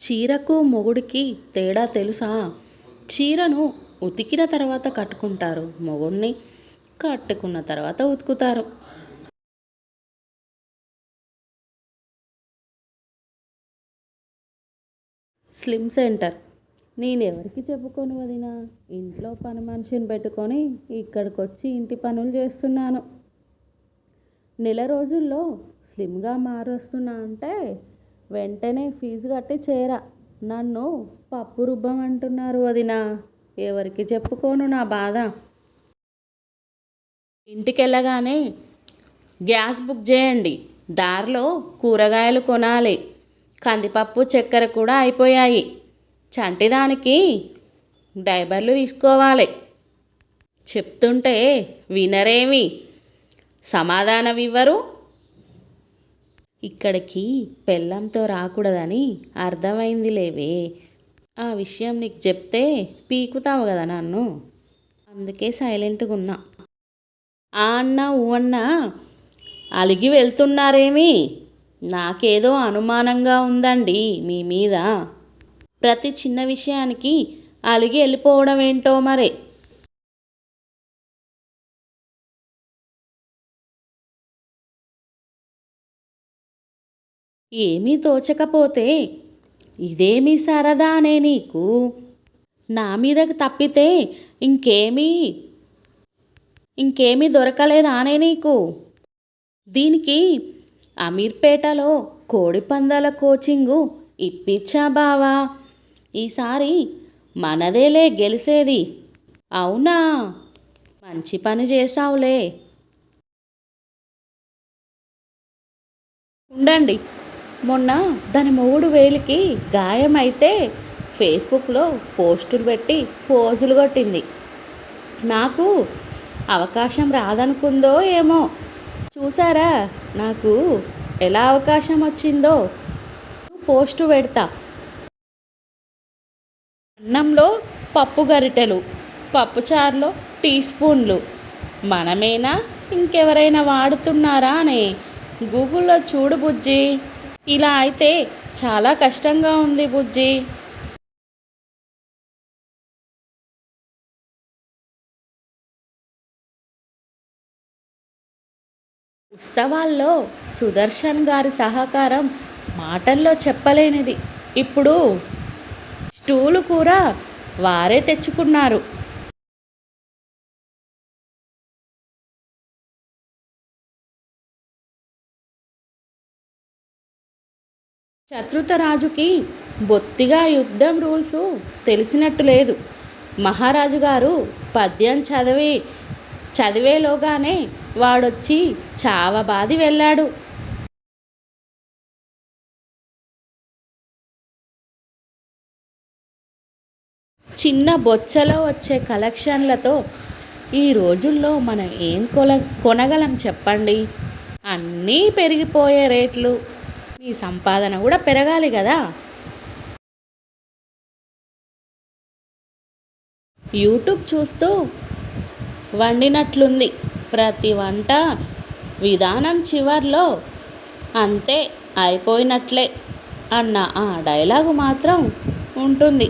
చీరకు మొగుడికి తేడా తెలుసా? చీరను ఉతికిన తర్వాత కట్టుకుంటారు. మొగుడిని కట్టుకున్న తర్వాత ఉతుకుతారు. Slim centre. నేనెవరికి చెప్పుకోను వదినా. ఇంట్లో పని మనిషిని పెట్టుకొని ఇక్కడికొచ్చి ఇంటి పనులు చేస్తున్నాను. నెల రోజుల్లో స్లిమ్గా మారుస్తున్నా అంటే వెంటనే ఫీజు కట్టి చేరా. నన్ను పప్పు రుబ్బమంటున్నారు వదినా. ఎవరికి చెప్పుకోను నా బాధ. ఇంటికెళ్ళగానే గ్యాస్ బుక్ చేయండి. దారిలో కూరగాయలు కొనాలి. కందిపప్పు చక్కెర కూడా అయిపోయాయి. చంటిదానికి డైపర్లు తీసుకోవాలి. చెప్తుంటే వినరేమి, సమాధానం ఇవ్వరు. ఇక్కడికి పెళ్ళంతో రాకూడదని అర్థమైంది లేవే. ఆ విషయం నీకు చెప్తే పీకుతావు కదా నన్ను. అందుకే సైలెంట్గా ఉన్నా. ఆ అన్న ఊ అన్న అలిగి వెళ్తున్నారేమి? నాకేదో అనుమానంగా ఉందండి మీ మీద. ప్రతి చిన్న విషయానికి అలిగి వెళ్ళిపోవడం ఏంటో మరే. ఏమీ తోచకపోతే ఇదేమీ సరదా అనే నీకు? నా మీదకి తప్పితే ఇంకేమీ ఇంకేమీ దొరకలేదానే నీకు? దీనికి అమీర్పేటలో కోడిపందాల కోచింగు ఇప్పించా బావా. ఈసారి మనదేలే గెలిసేది. అవునా? మంచి పని చేసావులే. ఉండండి. మొన్న దాని మొగుడు వేలికి గాయమైతే ఫేస్బుక్లో పోస్టులు పెట్టి పోజులు కొట్టింది. నాకు అవకాశం రాదనుకుందో ఏమో. చూసారా నాకు ఎలా అవకాశం వచ్చిందో? పోస్టు పెడతా. అన్నంలో పప్పు గరిటెలు, పప్పుచారులో టీ స్పూన్లు మనమేనా ఇంకెవరైనా వాడుతున్నారా అని గూగుల్లో చూడు బుజ్జి. ఇలా అయితే చాలా కష్టంగా ఉంది బుజ్జి. ఉత్సవాల్లో సుదర్శన్ గారి సహకారం మాటల్లో చెప్పలేనిది. ఇప్పుడు స్టూలు కూడా వారే తెచ్చుకున్నారు. శత్రుతరాజుకి బొత్తిగా యుద్ధం రూల్స్ తెలిసినట్టు లేదు. మహారాజు గారు పద్యం చదివేలోగానే వాడొచ్చి చావబాది వెళ్ళాడు. చిన్న బొచ్చలో వచ్చే కలెక్షన్లతో ఈ రోజుల్లో మనం ఏం కొనగలం చెప్పండి? అన్నీ పెరిగిపోయే రేట్లు. మీ సంపాదన కూడా పెరగాలి కదా. యూట్యూబ్ చూస్తూ వండినట్లుంది ప్రతి వంట విధానం. చివర్లో అంతే అయిపోయినట్లే అన్న ఆ డైలాగు మాత్రం ఉంటుంది.